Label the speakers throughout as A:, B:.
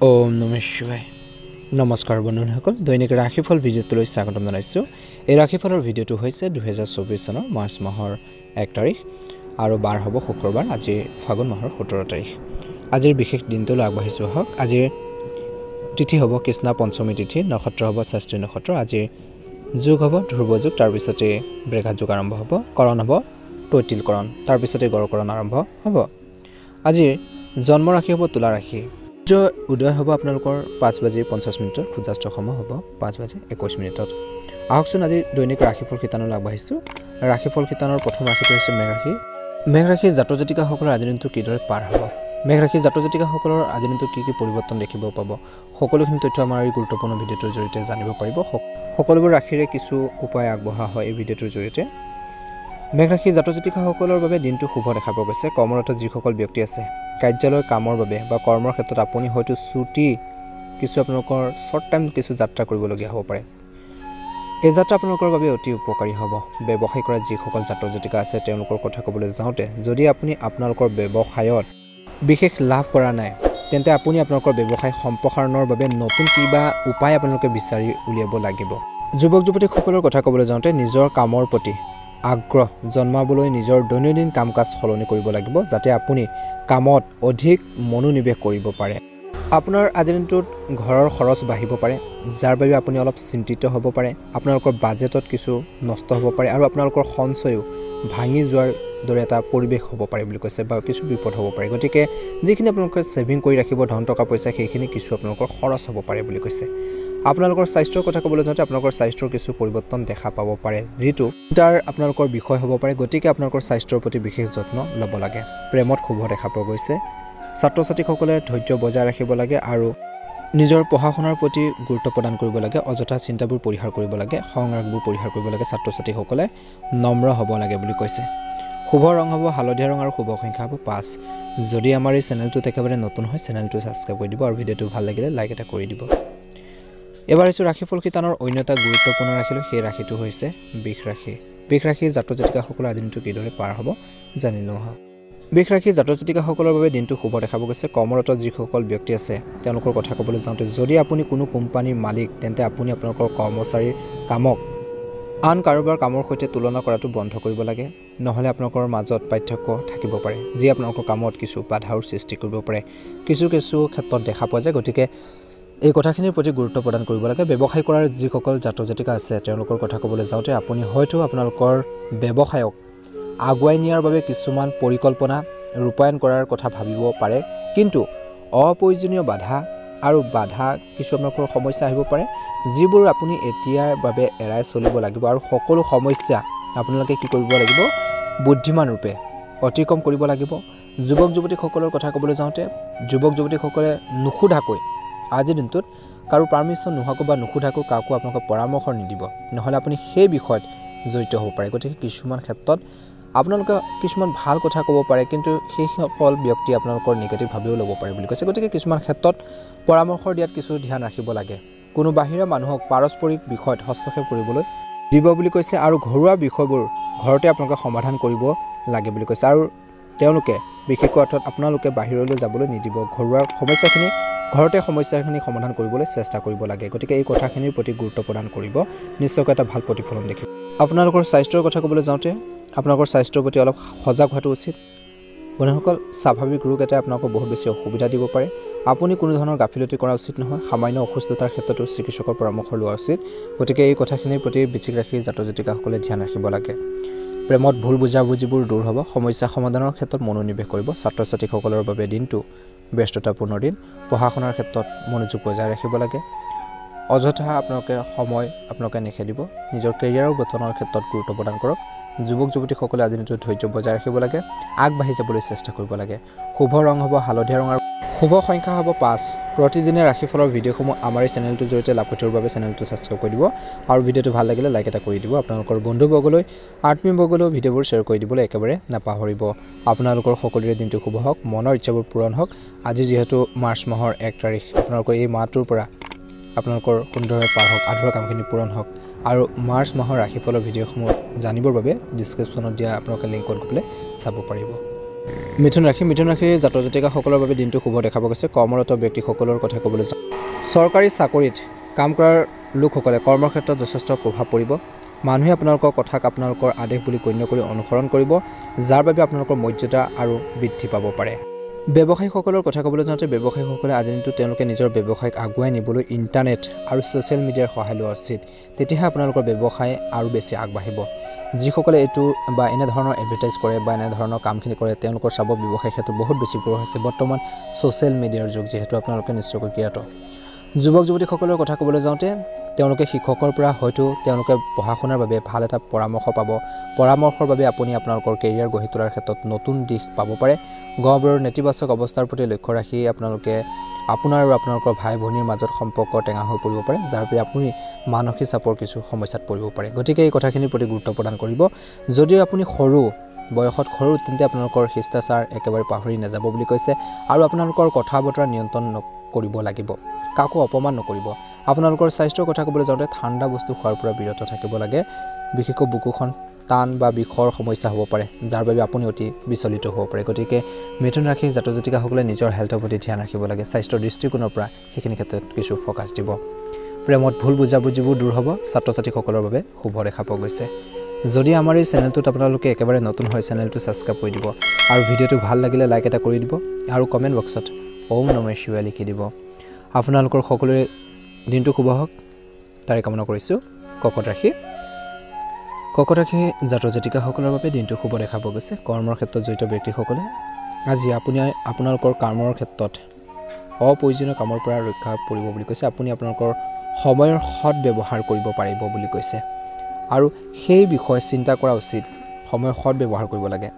A: ওম নমঃ শিৱায় নমস্কাৰ বন্ধুসকল দৈনিক ৰাশিফল ভিডিঅ'টোলৈ স্বাগতম জনাইছোঁ এই ৰাশিফলৰ ভিডিঅ'টো হৈছে 2024 চনৰ মাৰ্চ মাহৰ 1 তাৰিখ আৰু বাৰ হ'ব শুক্ৰবাৰ আজি ফাগুন মাহৰ 17 তাৰিখ আজিৰ বিশেষ দিনটোলৈ আগবাঢ়িছোঁ হওক আজিৰ তিথি হ'ব কৃষ্ণ পঞ্চমী তিথি নক্ষত্ৰ হ'ব ষষ্ঠী নক্ষত্ৰ আজিৰ যোগ হ'ব ধ্ৰুৱ যোগ তাৰ পিছতে বৃঘা যোগ আৰম্ভ হ'ব কৰণ হ'ব তৈতিল কৰণ তাৰ পিছতে গড়কৰণ আৰম্ভ হ'ব আজিৰ জন্ম ৰাশি হ'ব তুলা ৰাশি উদয় হ'ব আপোনালোকৰ 5:50 সূৰ্যাস্ত সময় হ'ব 5:21 আহকচোন আজি দৈনিক ৰাশিফল শিতানলৈ আগবাঢ়িছোঁ ৰাশিফল শিতানৰ প্ৰথম ৰাশিটো হৈছে মেঘ ৰাশিৰ জাতক জাতিকাসকলৰ আজি দিনটো কিদৰে পাৰ হ'ব মেঘ ৰাশিৰ জাতক জাতিকাসকলৰ আজি দিনটো কি পৰিৱৰ্তন দেখিব পাব সকলোখিনি তথ্য আমাৰ এই গুৰুত্বপূৰ্ণ ভিডিঅ'টোৰ জৰিয়তে জানিব পাৰিব সকলোবোৰ ৰাশিৰে কিছু উপায় আগবঢ়া হয় এই ভিডিঅ'টোৰ জৰিয়তে মেঘ ৰাশিৰ জাতক জাতিকাসকলৰ বাবে দিনটো শুভ দেখা পোৱা গৈছে কৰ্মৰত যিসকল ব্যক্তি আছে কাৰ্যালয়ৰ কামৰ বাবে বা কৰ্মৰ ক্ষেত্ৰত আপুনি হয়তো ছুটি কিছু আপোনালোকৰ শৰ্ট টাইম কিছু যাত্ৰা কৰিবলগীয়া হ'ব পাৰে এই যাত্ৰা আপোনালোকৰ বাবে অতি উপকাৰী হ'ব ব্যৱসায় কৰা যিসকল জাতক জাতিকা আছে তেওঁলোকৰ কথা ক'বলৈ যাওঁতে যদি আপুনি আপোনালোকৰ ব্যৱসায়ত বিশেষ লাভ কৰা নাই তেন্তে আপুনি আপোনালোকৰ ব্যৱসায় সম্প্ৰসাৰণৰ বাবে নতুন কিবা উপায় আপোনালোকে বিচাৰি উলিয়াব লাগিব যুৱক যুৱতীসকলৰ কথা ক'বলৈ যাওঁতে নিজৰ কামৰ প্ৰতি আগ্ৰহ জন্মাবলৈ নিজৰ দৈনন্দিন কাম কাজ সলনি কৰিব লাগিব যাতে আপুনি কামত অধিক মনোনিৱেশ কৰিব পাৰে আপোনাৰ আজি দিনটোত ঘৰৰ খৰচ বাঢ়িব পাৰে যাৰ বাবে আপুনি অলপ চিন্তিত হ'ব পাৰে আপোনালোকৰ বাজেটত কিছু নষ্ট হ'ব পাৰে আৰু আপোনালোকৰ সঞ্চয়ও ভাঙি যোৱাৰ দৰে এটা পৰিৱেশ হ'ব পাৰে বুলি কৈছে বা কিছু বিপদ হ'ব পাৰে গতিকে যিখিনি আপোনালোকে সেভিং কৰি ৰাখিব ধন টকা পইচা সেইখিনি কিছু আপোনালোকৰ খৰচ হ'ব পাৰে বুলি কৈছে আপোনালোকৰ স্বাস্থ্যৰ কথা ক'বলৈ যাওঁতে আপোনালোকৰ স্বাস্থ্যৰ কিছু পৰিৱৰ্তন দেখা পাব পাৰে যিটো তাৰ আপোনালোকৰ বিষয় হ'ব পাৰে গতিকে আপোনালোকৰ স্বাস্থ্যৰ প্ৰতি বিশেষ যত্ন ল'ব লাগে প্ৰেমত শুভ দেখা পোৱা গৈছে ছাত্ৰ ছাত্ৰীসকলে ধৈৰ্য বজাই ৰাখিব লাগে আৰু নিজৰ পঢ়া শুনাৰ প্ৰতি গুৰুত্ব প্ৰদান কৰিব লাগে অযথা চিন্তাবোৰ পৰিহাৰ কৰিব লাগে সংৰাগবোৰ পৰিহাৰ কৰিব লাগে ছাত্ৰ ছাত্ৰীসকলে নম্ৰ হ'ব লাগে বুলি কৈছে শুভ ৰং হ'ব হালধীয়া ৰং আৰু শুভ সংখ্যা হ'ব 5 যদি আমাৰ এই চেনেলটোত একেবাৰে নতুন হয় চেনেলটো ছাবস্ক্ৰাইব কৰি দিব আৰু ভিডিঅ'টো ভাল লাগিলে লাইক এটা কৰি দিব এবাৰ হৈছে ৰাশিফল শিতানৰ অন্য এটা গুৰুত্বপূৰ্ণ ৰাশিলৈ সেই ৰাশিটো হৈছে বৃষ ৰাশিৰ জাতক জাতিকাসকলৰ আজি দিনটো কিদৰে পাৰ হ'ব জানি লওঁ আহক বৃষ ৰাশিৰ জাতক জাতিকাসকলৰ বাবে দিনটো শুভ দেখা পোৱা গৈছে কৰ্মৰত যিসকল ব্যক্তি আছে তেওঁলোকৰ কথা ক'বলৈ যাওঁতে যদি আপুনি কোনো কোম্পানীৰ মালিক তেন্তে আপুনি আপোনালোকৰ কৰ্মচাৰীৰ কামক আন কাৰোবাৰ কামৰ সৈতে তুলনা কৰাটো বন্ধ কৰিব লাগে নহ'লে আপোনালোকৰ মাজত পাৰ্থক্য থাকিব পাৰে যি আপোনালোকৰ কামত কিছু বাধাৰ সৃষ্টি কৰিব পাৰে কিছু ক্ষেত্ৰত দেখা পোৱা যায় গতিকে এই কথাখিনিৰ প্ৰতি গুৰুত্ব প্ৰদান কৰিব লাগে ব্যৱসায় কৰাৰ যিসকল জাতক জাতিকা আছে তেওঁলোকৰ কথা ক'বলৈ যাওঁতে আপুনি হয়তো আপোনালোকৰ ব্যৱসায়ক আগুৱাই নিয়াৰ বাবে কিছুমান পৰিকল্পনা ৰূপায়ণ কৰাৰ কথা ভাবিব পাৰে কিন্তু অপ্ৰয়োজনীয় বাধা কিছু আপোনালোকৰ সমস্যা আহিব পাৰে যিবোৰ আপুনি এতিয়াৰ বাবে এৰাই চলিব লাগিব আৰু সকলো সমস্যা আপোনালোকে কি কৰিব লাগিব বুদ্ধিমান ৰূপে অতিক্ৰম কৰিব লাগিব যুৱক যুৱতীসকলৰ কথা ক'বলৈ যাওঁতে যুৱক যুৱতীসকলে নুসুধাকৈ আজিৰ দিনটোত কাৰো পাৰ্মিশ্যন নোহোৱাকৈ বা নুসুধাকৈ কাকো আপোনালোকে পৰামৰ্শ নিদিব নহ'লে আপুনি সেই বিষয়ত জড়িত হ'ব পাৰে গতিকে কিছুমান ক্ষেত্ৰত আপোনালোকে কিছুমান ভাল কথা ক'ব পাৰে কিন্তু সেইসকল ব্যক্তি আপোনালোকৰ নিগেটিভ ভাৱেও ল'ব পাৰে বুলি কৈছে গতিকে কিছুমান ক্ষেত্ৰত পৰামৰ্শ দিয়াত কিছু ধ্যান ৰাখিব লাগে কোনো বাহিৰা মানুহক পাৰস্পৰিক বিষয়ত হস্তক্ষেপ কৰিবলৈ দিব বুলি কৈছে আৰু ঘৰুৱা বিষয়বোৰ ঘৰতে আপোনালোকে সমাধান কৰিব লাগে বুলি কৈছে আৰু তেওঁলোকে বিশেষকৈ অৰ্থত আপোনালোকে বাহিৰলৈ যাবলৈ নিদিব ঘৰুৱা সমস্যাখিনি সমাধান কৰিবলৈ চেষ্টা কৰিব লাগে গতিকে এই কথাখিনিৰ প্ৰতি গুৰুত্ব প্ৰদান কৰিব নিশ্চয়কৈ এটা ভাল প্ৰতিফলন দেখিব আপোনালোকৰ স্বাস্থ্যৰ কথা ক'বলৈ যাওঁতে আপোনালোকৰ স্বাস্থ্যৰ প্ৰতি অলপ সজাগ হোৱাটো উচিত বন্ধুসকল স্বাভাৱিক ৰোগ এটাই আপোনালোকক বহুত বেছি অসুবিধা দিব পাৰে আপুনি কোনো ধৰণৰ গাফিলতি কৰা উচিত নহয় সামান্য অসুস্থতাৰ ক্ষেত্ৰতো চিকিৎসকৰ পৰামৰ্শ লোৱা উচিত গতিকে এই কথাখিনিৰ প্ৰতি বৃশ্চিক ৰাশিৰ জাতক জাতিকাসকলে ধ্যান ৰাখিব লাগে প্ৰেমত ভুল বুজাবুজিবোৰ দূৰ হ'ব সমস্যা সমাধানৰ ক্ষেত্ৰত মনোনিৱেশ কৰিব ছাত্ৰ ছাত্ৰীসকলৰ বাবে দিনটো ব্যস্ততাপূৰ্ণ দিন পঢ়া শুনাৰ ক্ষেত্ৰত মনোযোগ বজাই ৰাখিব লাগে অযথা আপোনালোকে নেখেলিব নিজৰ কেৰিয়াৰৰ গঠনৰ ক্ষেত্ৰত গুৰুত্ব প্ৰদান কৰক যুৱক যুৱতীসকলে আজি দিনটোত ধৈৰ্য বজাই ৰাখিব লাগে আগবাঢ়ি যাবলৈ চেষ্টা কৰিব লাগে শুভ ৰং হ'ব হালধীয়া ৰং আৰু শুভ সংখ্যা হ'ব 5 প্ৰতিদিনে ৰাশিফলৰ ভিডিঅ'সমূহ আমাৰ এই চেনেলটোৰ জৰিয়তে লাভ কৰিবৰ বাবে চেনেলটো ছাবস্ক্ৰাইব কৰি দিব আৰু ভিডিঅ'টো ভাল লাগিলে লাইক এটা কৰি দিব আপোনালোকৰ বন্ধুবৰ্গলৈ আত্মীয়বৰ্গলৈ ভিডিঅ'বোৰ শ্বেয়াৰ কৰি দিবলৈ একেবাৰে নাপাহৰিব আপোনালোকৰ সকলোৰে দিনটো শুভ হওক মনৰ ইচ্ছাবোৰ পূৰণ হওক আজি যিহেতু মাৰ্চ মাহৰ 1 তাৰিখ আপোনালোকৰ এই মাহটোৰ পৰা আপোনালোকৰ সুন্দৰভাৱে পাৰ হওক আধৰুৱা কামখিনি পূৰণ হওক আৰু মাৰ্চ মাহৰ ৰাশিফলৰ ভিডিঅ'সমূহ জানিবৰ বাবে ডেছক্ৰিপশ্যনত দিয়া আপোনালোকে লিংকত গৈ পেলাই চাব পাৰিব মিথুন ৰাশি জাতৰ জাতিকাসকলৰ বাবে দিনটো শুভ দেখা পোৱা গৈছে। কৰ্মৰত ব্যক্তিসকলৰ কথা ক'বলৈ যাওঁ, চৰকাৰী চাকৰিত কাম কৰাৰ লোকসকলে কৰ্মৰ ক্ষেত্ৰত যথেষ্ট প্ৰভাৱ পৰিব। মানুহে আপোনালোকৰ কথাক আপোনালোকৰ আদেশ বুলি গণ্য কৰি অনুসৰণ কৰিব, যাৰ বাবে আপোনালোকৰ মৰ্যাদা আৰু বৃদ্ধি পাব পাৰে। ব্যৱসায়ীসকলৰ কথা ক'বলৈ যাওঁতে ব্যৱসায়ীসকলে আজিৰ দিনটো তেওঁলোকে নিজৰ ব্যৱসায়ক আগুৱাই নিবলৈ ইণ্টাৰনেট আৰু ছ'চিয়েল মিডিয়াৰ সহায় লোৱা উচিত। তেতিয়াহে আপোনালোকৰ ব্যৱসায় আৰু বেছি আগবাঢ়িব। যিসকলে এইটো বা এনেধৰণৰ এডভাৰটাইজ কৰে বা এনেধৰণৰ কামখিনি কৰে, তেওঁলোকৰ চাব ব্যৱসায় ক্ষেত্ৰত বহুত বেছি গ্ৰহ হৈছে। বৰ্তমান ছ'চিয়েল মিডিয়াৰ যুগ, যিহেতু আপোনালোকে নিশ্চয়কৈ জ্ঞাত। যুৱক যুৱতীসকলৰ কথা ক'বলৈ যাওঁতে তেওঁলোকে শিক্ষকৰ পৰা হয়তো তেওঁলোকে পঢ়া শুনাৰ বাবে ভাল এটা পৰামৰ্শ পাব। পৰামৰ্শৰ বাবে আপুনি আপোনালোকৰ কেৰিয়াৰ গঢ়ি তোলাৰ ক্ষেত্ৰত নতুন দিশ পাব পাৰে। গহবোৰৰ নেতিবাচক অৱস্থাৰ প্ৰতি লক্ষ্য ৰাখি আপোনালোকে আপোনাৰ আৰু আপোনালোকৰ ভাই ভনীৰ মাজত সম্পৰ্ক টেঙা হৈ পৰিব পাৰে, যাৰ বাবে আপুনি মানসিক চাপৰ কিছু সমস্যাত পৰিব পাৰে। গতিকে এই কথাখিনিৰ প্ৰতি গুৰুত্ব প্ৰদান কৰিব। যদিও আপুনি সৰু বয়সত সৰু, তেন্তে আপোনালোকৰ শিষ্টাচাৰ একেবাৰে পাহৰি নাযাব বুলি কৈছে। আৰু আপোনালোকৰ কথা বতৰা নিয়ন্ত্ৰণ কৰিব লাগিব, কাকো অপমান নকৰিব। আপোনালোকৰ স্বাস্থ্যৰ কথা ক'বলৈ যাওঁতে ঠাণ্ডা বস্তু খোৱাৰ পৰা বিৰত থাকিব লাগে। বিশেষকৈ বুকুখন টান বা বিষৰ সমস্যা হ'ব পাৰে, যাৰ বাবে আপুনি অতি বিচলিত হ'ব পাৰে। গতিকে মিথুন ৰাশিৰ জাতক জাতিকাসকলে নিজৰ হেল্থৰ প্ৰতি ধ্যান ৰাখিব লাগে। স্বাস্থ্যৰ দৃষ্টিকোণৰ পৰা সেইখিনি ক্ষেত্ৰত কিছু ফ'কাছ দিব। প্ৰেমত ভুল বুজাবুজিবোৰ দূৰ হ'ব, ছাত্ৰ ছাত্ৰীসকলৰ বাবে শুভ দেখা পোৱা গৈছে। যদি আমাৰ এই চেনেলটোত আপোনালোকে একেবাৰে নতুন হয়, চেনেলটো ছাবস্ক্ৰাইব কৰি দিব আৰু ভিডিঅ'টো ভাল লাগিলে লাইক এটা কৰি দিব আৰু কমেণ্ট বক্সত ওম নমঃ শিৱায় লিখি দিব। আপোনালোকৰ সকলোৰে দিনটো শুভ হওক তাৰে কামনা কৰিছোঁ। কৰ্কট ৰাশি জাতৰ জাতিকাসকলৰ বাবে দিনটো শুভ দেখা পোৱা গৈছে। কৰ্মৰ ক্ষেত্ৰত জড়িত ব্যক্তিসকলে আজি আপোনালোকৰ কামৰ ক্ষেত্ৰত অপ্ৰয়োজনীয় কামৰ পৰা ৰক্ষা পৰিব বুলি কৈছে। আপুনি আপোনালোকৰ সময়ৰ সৎ ব্যৱহাৰ কৰিব পাৰিব বুলি কৈছে আৰু সেই বিষয়ে চিন্তা কৰা উচিত। সময়ৰ সৎ ব্যৱহাৰ কৰিব লাগে।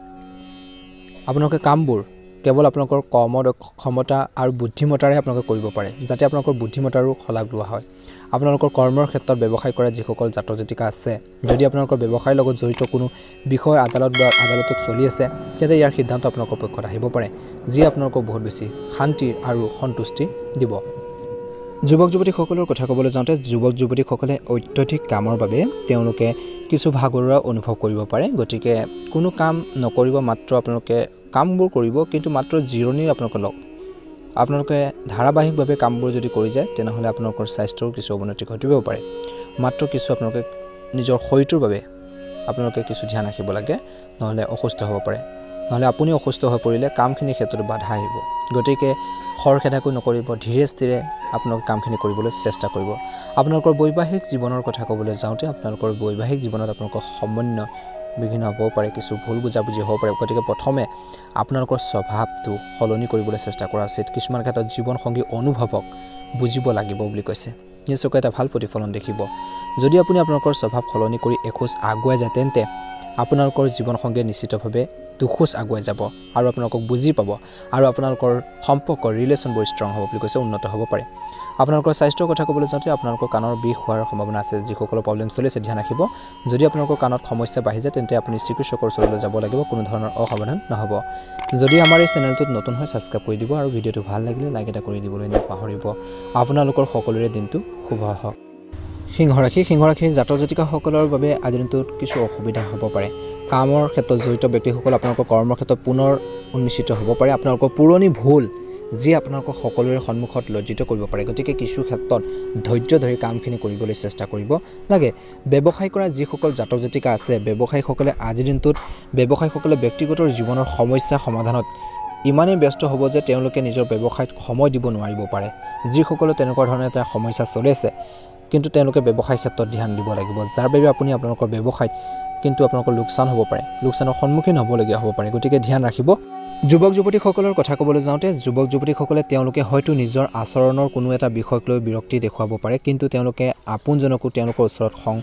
A: আপোনালোকে কামবোৰ কেৱল আপোনালোকৰ কৰ্মক্ষমতা আৰু বুদ্ধিমত্তাৰে আপোনালোকে কৰিব পাৰে, যাতে আপোনালোকৰ বুদ্ধিমত্তাৰো শলাগ লোৱা হয়। আপোনালোকৰ কৰ্মৰ ক্ষেত্ৰত ব্যৱসায় কৰা যিসকল জাতক জাতিকা আছে, যদি আপোনালোকৰ ব্যৱসায়ৰ লগত জড়িত কোনো বিষয় আদালতত চলি আছে, তেন্তে ইয়াৰ সিদ্ধান্ত আপোনালোকৰ পক্ষত আহিব পাৰে, যি আপোনালোকক বহুত বেছি শান্তি আৰু সন্তুষ্টি দিব। যুৱক যুৱতীসকলৰ কথা ক'বলৈ যাওঁতে যুৱক যুৱতীসকলে অত্যধিক কামৰ বাবে তেওঁলোকে কিছু ভাগৰুৱা অনুভৱ কৰিব পাৰে। গতিকে কোনো কাম নকৰিব, মাত্ৰ আপোনালোকে কামবোৰ কৰিব, কিন্তু মাত্ৰ জিৰণি আপোনালোকে লওক। আপোনালোকে ধাৰাবাহিকভাৱে কামবোৰ যদি কৰি যায়, তেনেহ'লে আপোনালোকৰ স্বাস্থ্যৰ কিছু অৱনতি ঘটিব পাৰে। মাত্ৰ কিছু আপোনালোকে নিজৰ শৰীৰটোৰ বাবে আপোনালোকে কিছু ধ্যান ৰাখিব লাগে, নহ'লে অসুস্থ হ'ব পাৰে। নহ'লে আপুনি অসুস্থ হৈ পৰিলে কামখিনিৰ ক্ষেত্ৰত বাধা আহিব। গতিকে খৰখেদাকৈ নকৰিব, ধীৰে স্থিৰে আপোনালোকে কামখিনি কৰিবলৈ চেষ্টা কৰিব। আপোনালোকৰ বৈবাহিক জীৱনৰ কথা ক'বলৈ যাওঁতে আপোনালোকৰ বৈবাহিক জীৱনত আপোনালোকৰ সমন্বয় বিঘ্ন হ'ব পাৰে, কিছু ভুল বুজাবুজি হ'ব পাৰে। গতিকে প্ৰথমে আপোনালোকৰ স্বভাৱটো সলনি কৰিবলৈ চেষ্টা কৰা উচিত। কিছুমান ক্ষেত্ৰত জীৱনসংগী অনুভৱক বুজিব লাগিব বুলি কৈছে। নিশ্চয়কৈ এটা ভাল প্ৰতিফলন দেখিব। যদি আপুনি আপোনালোকৰ স্বভাৱ সলনি কৰি এখোজ আগুৱাই যায়, তেন্তে আপোনালোকৰ জীৱনসংগীয়ে নিশ্চিতভাৱে দুখোজ আগুৱাই যাব আৰু আপোনালোকক বুজি পাব আৰু আপোনালোকৰ সম্পৰ্ক ৰিলেশ্যনবোৰ ষ্ট্ৰং হ'ব বুলি কৈছে, উন্নত হ'ব পাৰে। আপোনালোকৰ স্বাস্থ্যৰ কথা ক'বলৈ যাওঁতে আপোনালোকৰ কাণৰ বিষ হোৱাৰ সম্ভাৱনা আছে। যিসকলৰ প্ৰব্লেম চলিছে ধ্যান ৰাখিব। যদি আপোনালোকৰ কাণত সমস্যা বাঢ়ি যায়, তেন্তে আপুনি চিকিৎসকৰ ওচৰলৈ যাব লাগিব, কোনো ধৰণৰ অসাৱধান নহ'ব। যদি আমাৰ এই চেনেলটোত নতুন হয়, ছাবস্ক্ৰাইব কৰি দিব আৰু ভিডিঅ'টো ভাল লাগিলে লাইক এটা কৰি দিবলৈ নাপাহৰিব। আপোনালোকৰ সকলোৰে দিনটো শুভ হওক। সিংহ ৰাশিৰ জাতক জাতিকাসকলৰ বাবে আজিৰ দিনটোত কিছু অসুবিধা হ'ব পাৰে। কামৰ ক্ষেত্ৰত জড়িত ব্যক্তিসকল আপোনালোকৰ কৰ্মৰ ক্ষেত্ৰত পুনৰ উন্মিষিত হ'ব পাৰে। আপোনালোকৰ পুৰণি ভুল যি আপোনালোকক সকলোৰে সন্মুখত লজ্জিত কৰিব পাৰে। গতিকে কিছু ক্ষেত্ৰত ধৈৰ্য ধৰি কামখিনি কৰিবলৈ চেষ্টা কৰিব লাগে। ব্যৱসায় কৰা যিসকল জাতক জাতিকা আছে, ব্যৱসায়ীসকলে আজিৰ দিনটোত ব্যৱসায়ীসকলে ব্যক্তিগত জীৱনৰ সমস্যা সমাধানত ইমানেই ব্যস্ত হ'ব যে তেওঁলোকে নিজৰ ব্যৱসায়ত সময় দিব নোৱাৰিব পাৰে। যিসকলে তেনেকুৱা ধৰণৰ এটা সমস্যা চলি আছে, কিন্তু তেওঁলোকে ব্যৱসায় ক্ষেত্ৰত ধ্যান দিব লাগিব, যাৰ বাবে আপুনি আপোনালোকৰ ব্যৱসায়ত কিন্তু আপোনালোকৰ লোকচান হ'ব পাৰে, লোকচানৰ সন্মুখীন হ'বলগীয়া হ'ব পাৰে। গতিকে ধ্যান ৰাখিব। যুৱক যুৱতীসকলৰ কথা ক'বলৈ যাওঁতে যুৱক যুৱতীসকলে তেওঁলোকে হয়তো নিজৰ আচৰণৰ কোনো এটা বিষয়ক লৈ বিৰক্তি দেখুৱাব পাৰে, কিন্তু তেওঁলোকে আপোনজনকো তেওঁলোকৰ ওচৰত খং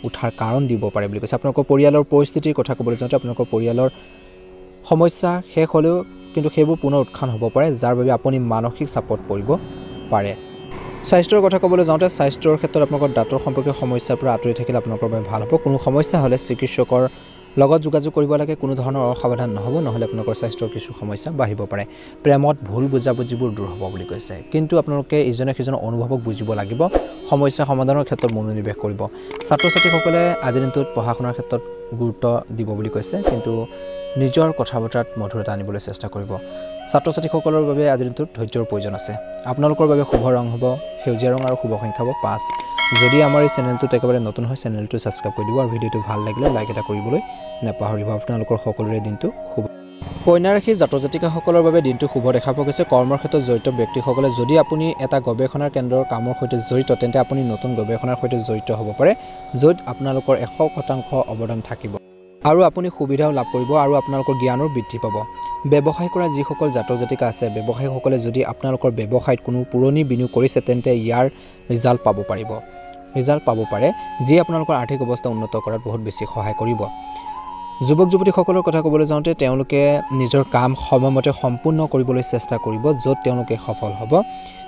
A: উঠাৰ কাৰণ দিব পাৰে বুলি কৈছে। আপোনালোকৰ পৰিয়ালৰ পৰিস্থিতিৰ কথা ক'বলৈ যাওঁতে আপোনালোকৰ পৰিয়ালৰ সমস্যা শেষ হ'লেও কিন্তু সেইবোৰ পুনৰ উত্থান হ'ব পাৰে, যাৰ বাবে আপুনি মানসিক চাপত পৰিব পাৰে। স্বাস্থ্যৰ কথা ক'বলৈ যাওঁতে স্বাস্থ্যৰ ক্ষেত্ৰত আপোনালোকৰ দাঁতৰ সম্পৰ্কীয় সমস্যাৰ পৰা আঁতৰি থাকিলে আপোনালোকৰ বাবে ভাল হ'ব। কোনো সমস্যা হ'লে চিকিৎসকৰ লগত যোগাযোগ কৰিব লাগে কোনো ধৰণৰ অসাৱধান নহ'ব নহ'লে আপোনালোকৰ স্বাস্থ্যৰ কিছু সমস্যা বাঢ়িব পাৰে প্ৰেমত ভুল বুজাবুজিবোৰ দূৰ হ'ব বুলি কৈছে কিন্তু আপোনালোকে ইজনে সিজনৰ অনুভৱক বুজিব লাগিব সমস্যা সমাধানৰ ক্ষেত্ৰত মনোনিৱেশ কৰিব ছাত্ৰ ছাত্ৰীসকলে আজিৰ দিনটোত পঢ়া শুনাৰ ক্ষেত্ৰত গুৰুত্ব দিব বুলি কৈছে কিন্তু নিজৰ কথা বতৰাত মধুৰতা আনিবলৈ চেষ্টা কৰিব ছাত্ৰ ছাত্ৰীসকলৰ বাবে আজিৰ দিনটোত ধৈৰ্যৰ প্ৰয়োজন আছে আপোনালোকৰ বাবে শুভ ৰং হ'ব সেউজীয়া ৰং আৰু শুভ সংখ্যা হ'ব 5 যদি আমাৰ এই চেনেলটোত একেবাৰে নতুন হয় চেনেলটো ছাবস্ক্ৰাইব কৰি দিব আৰু ভিডিঅ'টো ভাল লাগিলে লাইক এটা কৰিবলৈ নাপাহৰিব আপোনালোকৰ সকলোৰে দিনটো শুভ কন্যা ৰাশি জাতক জাতিকাসকলৰ বাবে দিনটো শুভ দেখা পোৱা গৈছে কৰ্মৰ ক্ষেত্ৰত জড়িত ব্যক্তিসকলে যদি আপুনি এটা গৱেষণাৰ কেন্দ্ৰৰ কামৰ সৈতে জড়িত তেন্তে আপুনি নতুন গৱেষণাৰ সৈতে জড়িত হ'ব পাৰে য'ত আপোনালোকৰ 100% অৱদান থাকিব আৰু আপুনি সুবিধাও লাভ কৰিব আৰু আপোনালোকৰ জ্ঞানৰ বৃদ্ধি পাব ব্যৱসায় কৰা যিসকল জাতক জাতিকা আছে ব্যৱসায়ীসকলে যদি আপোনালোকৰ ব্যৱসায়ত কোনো পুৰণি বিনিয়োগ কৰিছে তেন্তে ইয়াৰ ৰিজাল্ট পাব পাৰে যি আপোনালোকৰ আৰ্থিক অৱস্থা উন্নত কৰাত বহুত বেছি সহায় কৰিব যুৱক যুৱতীসকলৰ কথা ক'বলৈ যাওঁতে তেওঁলোকে নিজৰ কাম সময়মতে সম্পূৰ্ণ কৰিবলৈ চেষ্টা কৰিব য'ত তেওঁলোকে সফল হ'ব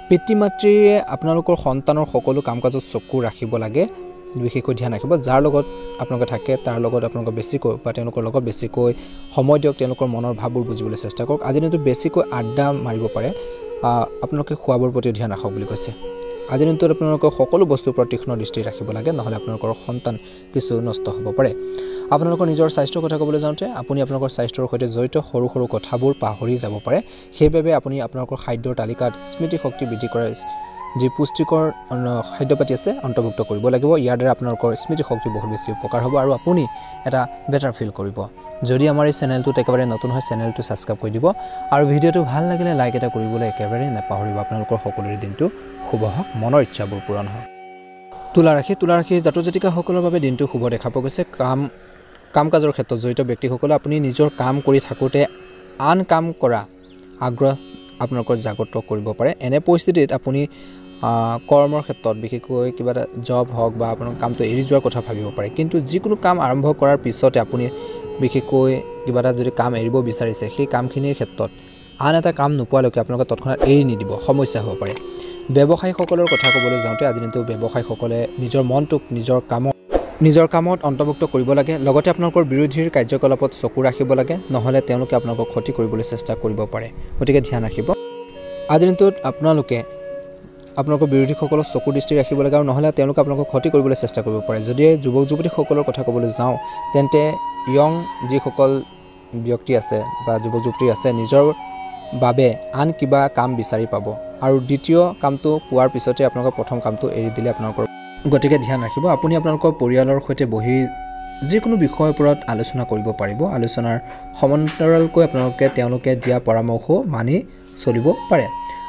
A: পিতৃ মাতৃয়ে আপোনালোকৰ সন্তানৰ সকলো কাম-কাজত চকু ৰাখিব লাগে বিশেষকৈ ধ্যান ৰাখিব যাৰ লগত আপোনালোকে থাকে তাৰ লগত আপোনালোকে বেছিকৈ বা তেওঁলোকৰ লগত বেছিকৈ সময় দিয়ক তেওঁলোকৰ মনৰ ভাৱবোৰ বুজিবলৈ চেষ্টা কৰক আজি দিনটো বেছিকৈ আড্ডা মাৰিব পাৰে আপোনালোকে খোৱাবৰ প্ৰতি ধ্যান ৰাখক বুলি কৈছে আজি দিনটোত আপোনালোকৰ সকলো বস্তুৰ প্ৰতি তীক্ষ্ণ দৃষ্টি ৰাখিব লাগে নহ'লে আপোনালোকৰ সন্তান কিছু নষ্ট হ'ব পাৰে আপোনালোকৰ নিজৰ স্বাস্থ্যৰ কথা ক'বলৈ যাওঁতে আপুনি আপোনালোকৰ স্বাস্থ্যৰ সৈতে জড়িত সৰু সৰু কথাবোৰ পাহৰি যাব পাৰে সেইবাবে আপুনি আপোনালোকৰ খাদ্যৰ তালিকাত স্মৃতি শক্তি বৃদ্ধি কৰাৰ যি পুষ্টিকৰ খাদ্যপাতি আছে অন্তৰ্ভুক্ত কৰিব লাগিব ইয়াৰ দ্বাৰা আপোনালোকৰ স্মৃতি শক্তি বহুত বেছি উপকাৰ হ'ব আৰু আপুনি এটা বেটাৰ ফিল কৰিব যদি আমাৰ এই চেনেলটোত একেবাৰে নতুন হয় চেনেলটো ছাবস্ক্ৰাইব কৰি দিব আৰু ভিডিঅ'টো ভাল লাগিলে লাইক এটা কৰিবলৈ একেবাৰে নাপাহৰিব আপোনালোকৰ সকলোৰে দিনটো শুভ হওক মনৰ ইচ্ছাবোৰ পূৰণ হওক তুলা ৰাশি জাতক জাতিকাসকলৰ বাবে দিনটো শুভ দেখা পোৱা গৈছে কাম কাজৰ ক্ষেত্ৰত জড়িত ব্যক্তিসকলে আপুনি নিজৰ কাম কৰি থাকোঁতে আন কাম কৰা আগ্ৰহ আপোনালোকৰ জাগ্ৰত কৰিব পাৰে এনে পৰিস্থিতিত আপুনি কৰ্মৰ ক্ষেত্ৰত বিশেষকৈ কিবা এটা জব হওক বা আপোনাৰ কামটো এৰি যোৱাৰ কথা ভাবিব পাৰে কিন্তু যিকোনো কাম আৰম্ভ কৰাৰ পিছতে আপুনি বিশেষকৈ কিবা এটা যদি কাম এৰিব বিচাৰিছে সেই কামখিনিৰ ক্ষেত্ৰত আন এটা কাম নোপোৱালৈকে আপোনালোকে তৎক্ষণাত এৰি নিদিব সমস্যা হ'ব পাৰে ব্যৱসায়ীসকলৰ কথা ক'বলৈ যাওঁতে আজি দিনটো ব্যৱসায়ীসকলে নিজৰ মনটোক নিজৰ কামত অন্তৰ্ভুক্ত কৰিব লাগে লগতে আপোনালোকৰ বিৰোধীৰ কাৰ্যকলাপত চকু ৰাখিব লাগে নহ'লে তেওঁলোকে আপোনালোকক ক্ষতি কৰিবলৈ চেষ্টা কৰিব পাৰে গতিকে ধ্যান ৰাখিব আজিৰ দিনটোত আপোনালোকৰ বিৰোধীসকলক চকু দৃষ্টি ৰাখিব লাগে আৰু নহ'লে তেওঁলোকে আপোনালোকক ক্ষতি কৰিবলৈ চেষ্টা কৰিব পাৰে যদি যুৱক যুৱতীসকলৰ কথা ক'বলৈ যাওঁ তেন্তে য়ং যিসকল ব্যক্তি আছে বা যুৱক যুৱতী আছে নিজৰ বাবে আন কিবা কাম বিচাৰি পাব আৰু দ্বিতীয় কামটো পোৱাৰ পিছতে আপোনালোকৰ প্ৰথম কামটো এৰি দিলে আপোনালোকৰ গতিকে ধ্যান ৰাখিব আপুনি আপোনালোকৰ পৰিয়ালৰ সৈতে বহি যিকোনো বিষয়ৰ ওপৰত আলোচনা কৰিব পাৰিব আলোচনাৰ সমান্তৰালকৈ তেওঁলোকে দিয়া পৰামৰ্শ মানি চলিব পাৰে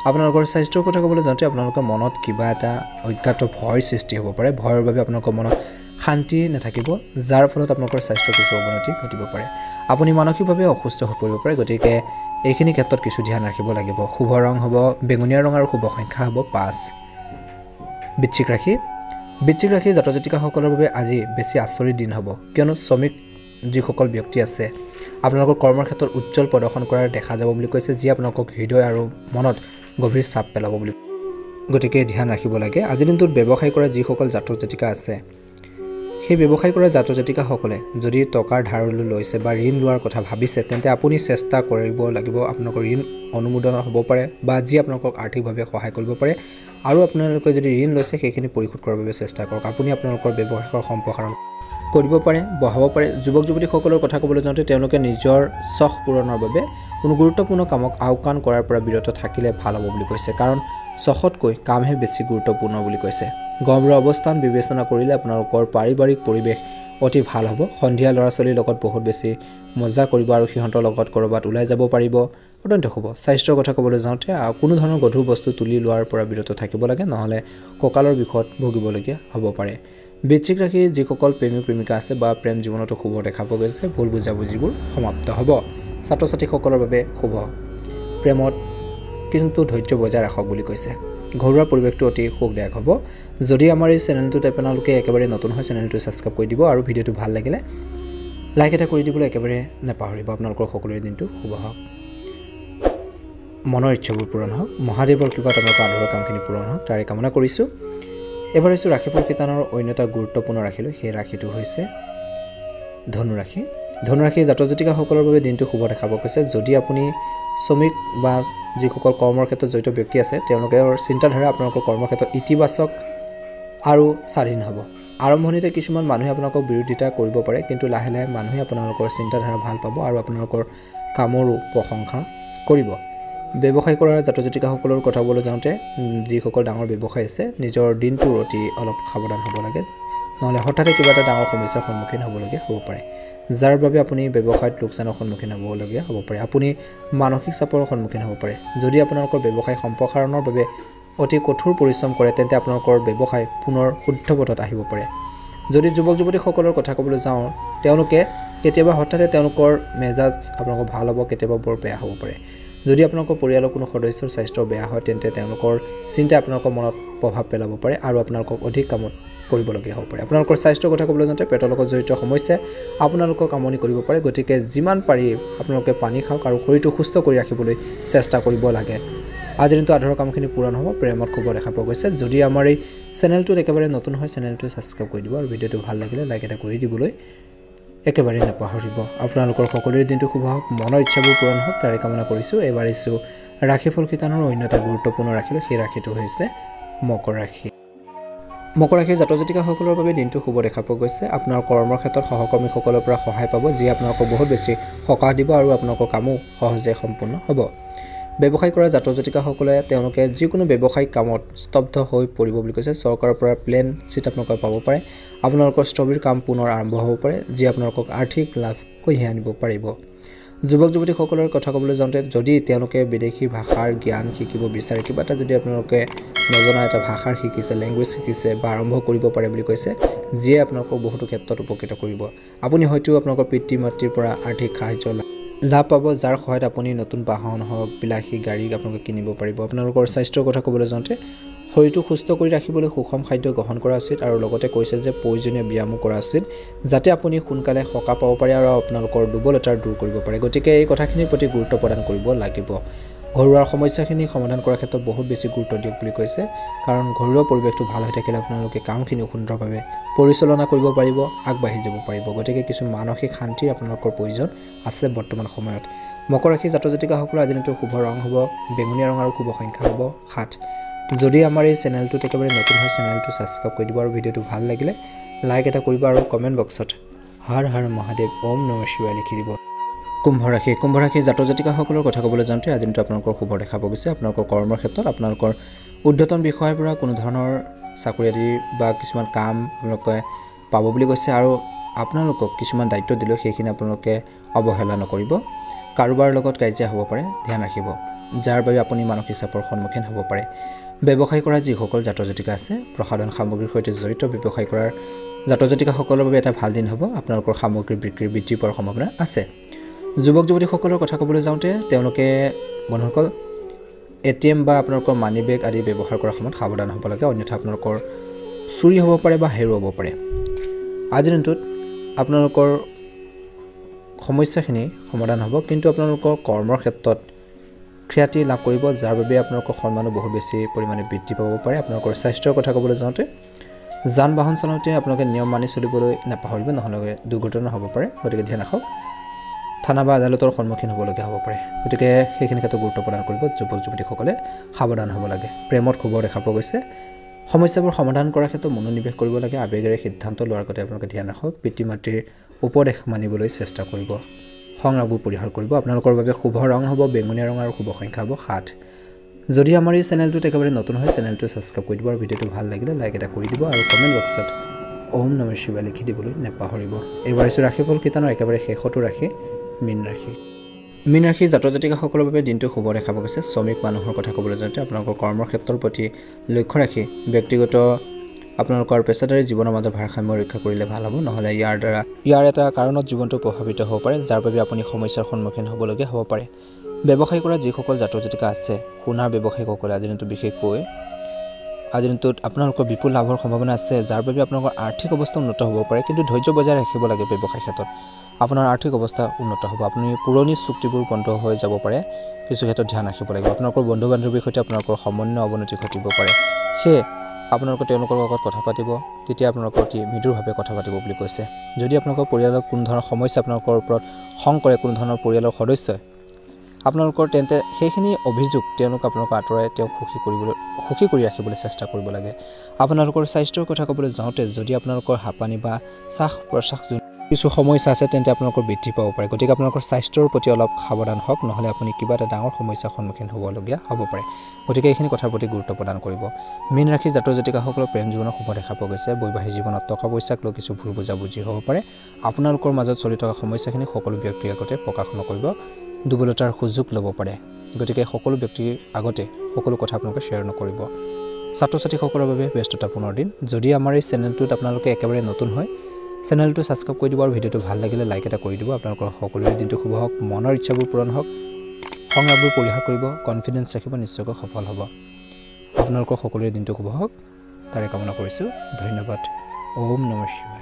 A: আপোনালোকৰ স্বাস্থ্যৰ কথা ক'বলৈ যাওঁতে আপোনালোকৰ মনত কিবা এটা অজ্ঞাত ভয় সৃষ্টি হ'ব পাৰে ভয়ৰ বাবে আপোনালোকৰ মনত শান্তি নাথাকিব যাৰ ফলত আপোনালোকৰ স্বাস্থ্যৰ কিছু অৱনতি ঘটিব পাৰে আপুনি মানসিকভাৱে অসুস্থ হৈ পৰিব পাৰে গতিকে এইখিনি ক্ষেত্ৰত কিছু ধ্যান ৰাখিব লাগিব শুভ ৰং হ'ব বেঙুনীয়া ৰং আৰু শুভ সংখ্যা হ'ব 5 বৃশ্চিক ৰাশি জাতক জাতিকাসকলৰ বাবে আজি বেছি আচৰিত দিন হ'ব কিয়নো শ্ৰমিক যিসকল ব্যক্তি আছে আপোনালোকৰ কৰ্মৰ ক্ষেত্ৰত উজ্জ্বল প্ৰদৰ্শন কৰাৰ দেখা যাব বুলি কৈছে যি আপোনালোকক হৃদয় আৰু মনত গভীৰ চাপ পেলাব বুলি গতিকে ধ্যান ৰাখিব লাগে আজি দিনটোত ব্যৱসায় কৰা যিসকল জাতক জাতিকা আছে সেই ব্যৱসায় কৰা জাতক জাতিকাসকলে যদি টকাৰ ধাৰলৈ লৈছে বা ঋণ লোৱাৰ কথা ভাবিছে তেন্তে আপুনি চেষ্টা কৰিব লাগিব আপোনালোকৰ ঋণ অনুমোদন হ'ব পাৰে বা যি আপোনালোকক আৰ্থিকভাৱে সহায় কৰিব পাৰে আৰু আপোনালোকে যদি ঋণ লৈছে সেইখিনি পৰিশোধ কৰাৰ বাবে চেষ্টা কৰক আপুনি আপোনালোকৰ ব্যৱসায়ৰ সম্প্ৰসাৰণ কৰিব পাৰে বঢ়াব পাৰে যুৱক যুৱতীসকলৰ কথা ক'বলৈ যাওঁতে তেওঁলোকে নিজৰ চখ পূৰণৰ বাবে কোনো গুৰুত্বপূৰ্ণ কামক আওকাণ কৰাৰ পৰা বিৰত থাকিলে ভাল হ'ব বুলি কৈছে কাৰণ চখতকৈ কামহে বেছি গুৰুত্বপূৰ্ণ বুলি কৈছে গড়ৰ অৱস্থান বিবেচনা কৰিলে আপোনালোকৰ পাৰিবাৰিক পৰিৱেশ অতি ভাল হ'ব সন্ধিয়া ল'ৰা ছোৱালীৰ লগত বহুত বেছি মজা কৰিব আৰু সিহঁতৰ লগত ক'ৰবাত ওলাই যাব পাৰিব অত্যন্ত শুভ স্বাস্থ্যৰ কথা ক'বলৈ যাওঁতে কোনো ধৰণৰ গধুৰ বস্তু তুলি লোৱাৰ পৰা বিৰত থাকিব লাগে নহ'লে কঁকালৰ বিষত ভুগিবলগীয়া হ'ব পাৰে বৃশ্চিক ৰাশি যিসকল প্ৰেমিক প্ৰেমিকা আছে বা প্ৰেম জীৱনতো শুভ দেখা পোৱা গৈছে ভুল বুজাবুজিবোৰ সমাপ্ত হ'ব ছাত্ৰ ছাত্ৰীসকলৰ বাবে শুভ প্ৰেমত কিন্তু ধৈৰ্য বজাই ৰাখক বুলি কৈছে ঘৰুৱা পৰিৱেশটো অতি সুখদায়ক হ'ব যদি আমাৰ এই চেনেলটোত আপোনালোকে একেবাৰে নতুন হয় চেনেলটো ছাবস্ক্ৰাইব কৰি দিব আৰু ভিডিঅ'টো ভাল লাগিলে লাইক এটা কৰি দিবলৈ একেবাৰে নাপাহৰিব আপোনালোকৰ সকলোৰে দিনটো শুভ হওক মনৰ ইচ্ছাবোৰ পূৰণ হওক মহাদেৱৰ কৃপাত আপোনালোকৰ আদৰৰ কামখিনি পূৰণ হওক তাৰে কামনা কৰিছোঁ এবাৰ হৈছে ৰাশিফল শিতানৰ অন্য এটা গুৰুত্বপূৰ্ণ ৰাশিলৈ সেই ৰাশিটো হৈছে ধনু ৰাশি ধনুৰাশি জাতক জাতিকাসকলৰ বাবে দিনটো শুভ দেখা পোৱা গৈছে। যদি আপুনি শ্ৰমিক বা যিসকল কৰ্মৰ ক্ষেত্ৰত জড়িত ব্যক্তি আছে তেওঁলোকৰ চিন্তাধাৰা আপোনালোকৰ কৰ্মৰ ক্ষেত্ৰত ইতিবাচক আৰু স্বাধীন হ'ব। আৰম্ভণিতে কিছুমান মানুহে আপোনালোকক বিৰোধিতা কৰিব পাৰে, কিন্তু লাহে লাহে মানুহে আপোনালোকৰ চিন্তাধাৰা ভাল পাব আৰু আপোনালোকৰ কামৰো প্ৰশংসা কৰিব। ব্যৱসায় কৰা জাতক জাতিকাসকলৰ কথা ক'বলৈ যাওঁতে যিসকল ডাঙৰ ব্যৱসায় আছে নিজৰ দিনটোৰ অতি অলপ সাৱধান হ'ব লাগে, নহ'লে হঠাতে কিবা এটা ডাঙৰ সমস্যাৰ সন্মুখীন হ'বলগীয়া হ'ব পাৰে, যাৰ বাবে আপুনি ব্যৱসায়ত লোকচানৰ সন্মুখীন হ'বলগীয়া হ'ব পাৰে। আপুনি মানসিক চাপৰ সন্মুখীন হ'ব পাৰে। যদি আপোনালোকৰ ব্যৱসায় সম্প্ৰসাৰণৰ বাবে অতি কঠোৰ পৰিশ্ৰম কৰে তেন্তে আপোনালোকৰ ব্যৱসায় পুনৰ শুদ্ধ পথত আহিব পাৰে। যদি যুৱক যুৱতীসকলৰ কথা ক'বলৈ যাওঁ তেওঁলোকে কেতিয়াবা হঠাতে তেওঁলোকৰ মেজাজ আপোনালোকৰ ভাল হ'ব, কেতিয়াবা বৰ বেয়া হ'ব পাৰে। যদি আপোনালোকৰ পৰিয়ালৰ কোনো সদস্যৰ স্বাস্থ্য বেয়া হয় তেন্তে তেওঁলোকৰ চিন্তাই আপোনালোকৰ মনত প্ৰভাৱ পেলাব পাৰে আৰু আপোনালোকক অধিক কামত কৰিবলগীয়া হ'ব পাৰে। আপোনালোকৰ স্বাস্থ্যৰ কথা ক'বলৈ যাওঁতে পেটৰ লগত জড়িত সমস্যাই আপোনালোকক আমনি কৰিব পাৰে, গতিকে যিমান পাৰি আপোনালোকে পানী খাওক আৰু শৰীৰটো সুস্থ কৰি ৰাখিবলৈ চেষ্টা কৰিব লাগে। আজি দিনটো আধৰুৱা কামখিনি পূৰণ হ'ব, প্ৰেমত শুভ দেখা পোৱা গৈছে। যদি আমাৰ এই চেনেলটোত একেবাৰে নতুন হয় চেনেলটো ছাবস্ক্ৰাইব কৰি দিব আৰু ভিডিঅ'টো ভাল লাগিলে লাইক এটা কৰি দিবলৈ একেবাৰে নাপাহৰিব। আপোনালোকৰ সকলোৰে দিনটো শুভ হওক, মনৰ ইচ্ছাবোৰ পূৰণ হওক তাৰে কামনা কৰিছোঁ। এইবাৰ আহিছোঁ ৰাশিফল শিতানৰ অন্য এটা গুৰুত্বপূৰ্ণ ৰাশিলৈ, সেই ৰাশিটো হৈছে মকৰ ৰাশি। মকৰ ৰাশিৰ জাতক জাতিকাসকলৰ বাবে দিনটো শুভ দেখা পোৱা গৈছে। আপোনাৰ কৰ্মৰ ক্ষেত্ৰত সহকৰ্মীসকলৰ পৰা সহায় পাব, যিয়ে আপোনালোকক বহুত বেছি সকাহ দিব আৰু আপোনালোকৰ কামো সহজে সম্পূৰ্ণ হ'ব। ব্যৱসায় কৰা জাতক জাতিকাসকলে তেওঁলোকে যিকোনো ব্যৱসায়িক কামত স্তব্ধ হৈ পৰিব বুলি কৈছে। চৰকাৰৰ পৰা প্লেন চিট আপোনালোকে পাব পাৰে। আপোনালোকৰ স্থবিৰ কাম পুনৰ আৰম্ভ হ'ব পাৰে, যিয়ে আপোনালোকক আৰ্থিক লাভ কঢ়িয়াই আনিব পাৰিব। যুৱক যুৱতীসকলৰ কথা ক'বলৈ যাওঁতে যদি তেওঁলোকে বিদেশী ভাষাৰ জ্ঞান শিকিব বিচাৰে, কিবা এটা যদি আপোনালোকে নজনা এটা ভাষাৰ শিকিছে, লেংগুৱেজ শিকিছে বা আৰম্ভ কৰিব পাৰে বুলি কৈছে, যিয়ে আপোনালোকক বহুতো ক্ষেত্ৰত উপকৃত কৰিব। আপুনি হয়তো আপোনালোকৰ পিতৃ মাতৃৰ পৰা আৰ্থিক সাহায্য লাভ পাব, যাৰ সহায়ত আপুনি নতুন বাহন হওক, বিলাসী গাড়ী আপোনালোকে কিনিব পাৰিব। আপোনালোকৰ স্বাস্থ্যৰ কথা ক'বলৈ যাওঁতে শৰীৰটো সুস্থ কৰি ৰাখিবলৈ সুষম খাদ্য গ্ৰহণ কৰা উচিত আৰু লগতে কৈছে যে প্ৰয়োজনীয় ব্যায়ামো কৰা উচিত, যাতে আপুনি সোনকালে সকাহ পাব পাৰে আৰু আপোনালোকৰ দুৰ্বলতা দূৰ কৰিব পাৰে। গতিকে এই কথাখিনিৰ প্ৰতি গুৰুত্ব প্ৰদান কৰিব লাগিব। ঘৰুৱা সমস্যাখিনি সমাধান কৰাৰ ক্ষেত্ৰত বহুত বেছি গুৰুত্ব দিয়ক বুলি কৈছে, কাৰণ ঘৰুৱা পৰিৱেশটো ভাল হৈ থাকিলে আপোনালোকে কামখিনি সুন্দৰভাৱে পৰিচালনা কৰিব পাৰিব, আগবাঢ়ি যাব পাৰিব। গতিকে কিছু মানসিক শান্তিৰ আপোনালোকৰ প্ৰয়োজন আছে বৰ্তমান সময়ত। মকৰ ৰাশি জাতক জাতিকাসকলৰ আজি দিনটো শুভ ৰং হ'ব বেঙুনীয়া ৰং আৰু শুভ সংখ্যা হ'ব 7। যদি আমাৰ এই চেনেলটোত একেবাৰে নতুন হয় চেনেলটো ছাবস্ক্ৰাইব কৰি দিব আৰু ভিডিঅ'টো ভাল লাগিলে লাইক এটা কৰিব আৰু কমেণ্ট বক্সত হৰ হৰ মহাদেৱ ওম নমঃ শিৱায় লিখি দিব। কুম্ভ ৰাশি জাতক জাতিকাসকলৰ কথা ক'বলৈ যাওঁতে আজি দিনটো আপোনালোকৰ শুভ দেখা পোৱা গৈছে। আপোনালোকৰ কৰ্মৰ ক্ষেত্ৰত আপোনালোকৰ ঊৰ্ধ্বতন বিষয়ৰ পৰা কোনো ধৰণৰ চাকৰি আদি বা কিছুমান কাম আপোনালোকে পাব বুলি কৈছে আৰু আপোনালোকক কিছুমান দায়িত্ব দিলেও সেইখিনি আপোনালোকে অৱহেলা নকৰিব। কাৰোবাৰ লগত কাজিয়া হ'ব পাৰে, ধ্যান ৰাখিব, যাৰ বাবে আপুনি মানসিক চাপৰ সন্মুখীন হ'ব পাৰে। ব্যৱসায় কৰা যিসকল জাতক জাতিকা আছে, প্ৰসাধন সামগ্ৰীৰ সৈতে জড়িত ব্যৱসায় কৰাৰ জাতক জাতিকাসকলৰ বাবে এটা ভাল দিন হ'ব। আপোনালোকৰ সামগ্ৰীৰ বিক্ৰী বৃদ্ধি পোৱাৰ সম্ভাৱনা আছে। যুৱক যুৱতীসকলৰ কথা ক'বলৈ যাওঁতে তেওঁলোকে বন্ধুসকল ATM বা আপোনালোকৰ মানি বেগ আদি ব্যৱহাৰ কৰাৰ সময়ত সাৱধান হ'ব লাগে, অন্যথা আপোনালোকৰ চুৰি হ'ব পাৰে বা হেৰুৱাব পাৰে। আজিৰ দিনটোত আপোনালোকৰ সমস্যাখিনি সমাধান হ'ব, কিন্তু আপোনালোকৰ কৰ্মৰ ক্ষেত্ৰত খ্যাতি লাভ কৰিব, যাৰ বাবে আপোনালোকৰ সন্মানো বহুত বেছি পৰিমাণে বৃদ্ধি পাব পাৰে। আপোনালোকৰ স্বাস্থ্যৰ কথা ক'বলৈ যাওঁতে যান বাহন চলাওঁতে আপোনালোকে নিয়ম মানি চলিবলৈ নাপাহৰিব, নহ'লে দুৰ্ঘটনা হ'ব পাৰে। গতিকে ধ্যান ৰাখক, থানা বা আদালতৰ সন্মুখীন হ'বলগীয়া হ'ব পাৰে। গতিকে সেইখিনি ক্ষেত্ৰত গুৰুত্ব প্ৰদান কৰিব। যুৱক যুৱতীসকলে সাৱধান হ'ব লাগে। প্ৰেমত শুভ দেখা পোৱা গৈছে। সমস্যাবোৰ সমাধান কৰাৰ ক্ষেত্ৰত মনোনিৱেশ কৰিব লাগে। আৱেগেৰে সিদ্ধান্ত লোৱাৰ আগতে আপোনালোকে ধ্যান ৰাখক। পিতৃ মাতৃৰ উপদেশ মানিবলৈ চেষ্টা কৰিব। সংৰাগবোৰ পৰিহাৰ কৰিব। আপোনালোকৰ বাবে শুভ ৰং হ'ব বেঙুনীয়া ৰং আৰু শুভ সংখ্যা হ'ব 7। যদি আমাৰ এই চেনেলটোত একেবাৰে নতুন হয় চেনেলটো ছাবস্ক্ৰাইব কৰি দিব আৰু ভিডিঅ'টো ভাল লাগিলে লাইক এটা কৰি দিব আৰু কমেণ্ট বক্সত ওম নমঃ শিৱায় লিখি দিবলৈ নাপাহৰিব। এইবাৰ আহিছোঁ ৰাশিফল শিতানৰ একেবাৰে শেষতো ৰাশি মীন ৰাশি জাতক জাতিকাসকলৰ বাবে দিনটো শুভ দেখা পোৱা গৈছে। শ্ৰমিক মানুহৰ কথা ক'বলৈ যাওঁতে আপোনালোকৰ কৰ্মৰ ক্ষেত্ৰৰ প্ৰতি লক্ষ্য ৰাখি ব্যক্তিগত আপোনালোকৰ পেছাদাৰী জীৱনৰ মাজত ভাৰসাম্য ৰক্ষা কৰিলে ভাল হ'ব, নহ'লে ইয়াৰ এটা কাৰণত জীৱনটো প্ৰভাৱিত হ'ব পাৰে, যাৰ বাবে আপুনি সমস্যাৰ সন্মুখীন হ'বলগীয়া হ'ব পাৰে। ব্যৱসায় কৰা যিসকল জাতক জাতিকা আছে, সোণাৰ ব্যৱসায়ীসকলে আজি দিনটো বিশেষকৈ আজিৰ দিনটোত আপোনালোকৰ বিপুল লাভৰ সম্ভাৱনা আছে, যাৰ বাবে আপোনালোকৰ আৰ্থিক অৱস্থা উন্নত হ'ব পাৰে, কিন্তু ধৈৰ্য বজাই ৰাখিব লাগে। ব্যৱসায় ক্ষেত্ৰত আপোনাৰ আৰ্থিক অৱস্থা উন্নত হ'ব। আপুনি পুৰণি চুক্তিবোৰ বন্ধ হৈ যাব পাৰে, কিছু ক্ষেত্ৰত ধ্যান ৰাখিব লাগিব। আপোনালোকৰ বন্ধু বান্ধৱীৰ সৈতে আপোনালোকৰ সমন্বয় অৱনতি ঘটিব পাৰে, সেয়ে আপোনালোকে তেওঁলোকৰ লগত কথা পাতিব তেতিয়া আপোনালোকৰ অতি মৃদুৰভাৱে কথা পাতিব বুলি কৈছে যদি আপোনালোকৰ পৰিয়ালৰ কোনো ধৰণৰ সমস্যা আপোনালোকৰ ওপৰত খং কৰে কোনো ধৰণৰ পৰিয়ালৰ সদস্যই আপোনালোকৰ তেন্তে সেইখিনি অভিযোগ তেওঁলোক আপোনালোকৰ আঁতৰাই তেওঁক সুখী কৰি ৰাখিবলৈ চেষ্টা কৰিব লাগে আপোনালোকৰ স্বাস্থ্যৰ কথা ক'বলৈ যাওঁতে যদি আপোনালোকৰ হাঁপানি বা শ্বাস প্ৰশ্বাস কিছু সমস্যা আছে তেন্তে আপোনালোকৰ বৃদ্ধি পাব পাৰে গতিকে আপোনালোকৰ স্বাস্থ্যৰ প্ৰতি অলপ সাৱধান হওক নহলে আপুনি কিবা এটা ডাঙৰ সমস্যাৰ সন্মুখীন হ'বলগীয়া হ'ব পাৰে গতিকে এইখিনি কথাৰ প্ৰতি গুৰুত্ব প্ৰদান কৰিব মীন ৰাশি জাতক জাতিকাসকলৰ প্ৰেম জীৱনৰ শুভ দেখা পোৱা গৈছে বৈবাহিক জীৱনত টকা পইচাক লৈ কিছু ভুল বুজাবুজি হ'ব পাৰে আপোনালোকৰ মাজত চলি থকা সমস্যাখিনি সকলো ব্যক্তিৰ আগতে প্ৰকাশ নকৰিব দুৰ্বলতাৰ সুযোগ ল'ব পাৰে গতিকে সকলো ব্যক্তিৰ আগতে সকলো কথা আপোনালোকে শ্বেয়াৰ নকৰিব ছাত্ৰ ছাত্ৰীসকলৰ বাবে ব্যস্ততাপূৰ্ণ দিন যদি আমাৰ এই চেনেলটোত আপোনালোকে একেবাৰে নতুন হয় চেনেলটো সাবস্ক্ৰাইব কৰি দিব আৰু ভিডিওটো ভাল লাগিলে লাইক এটা কৰি দিব আপোনালোকৰ সকলোৰে দিনটো শুভ হওক মনৰ ইচ্ছাবোৰ পূৰণ হওক সংগ্ৰামবোৰ পৰিহাৰ কৰিব কনফিডেন্স ৰাখিব নিশ্চয়কৈ সফল হ'ব আপোনালোকৰ সকলোৰে দিনটো শুভ হওক তাৰে কামনা কৰিছোঁ ধন্যবাদ ওম নমঃ শিৱায়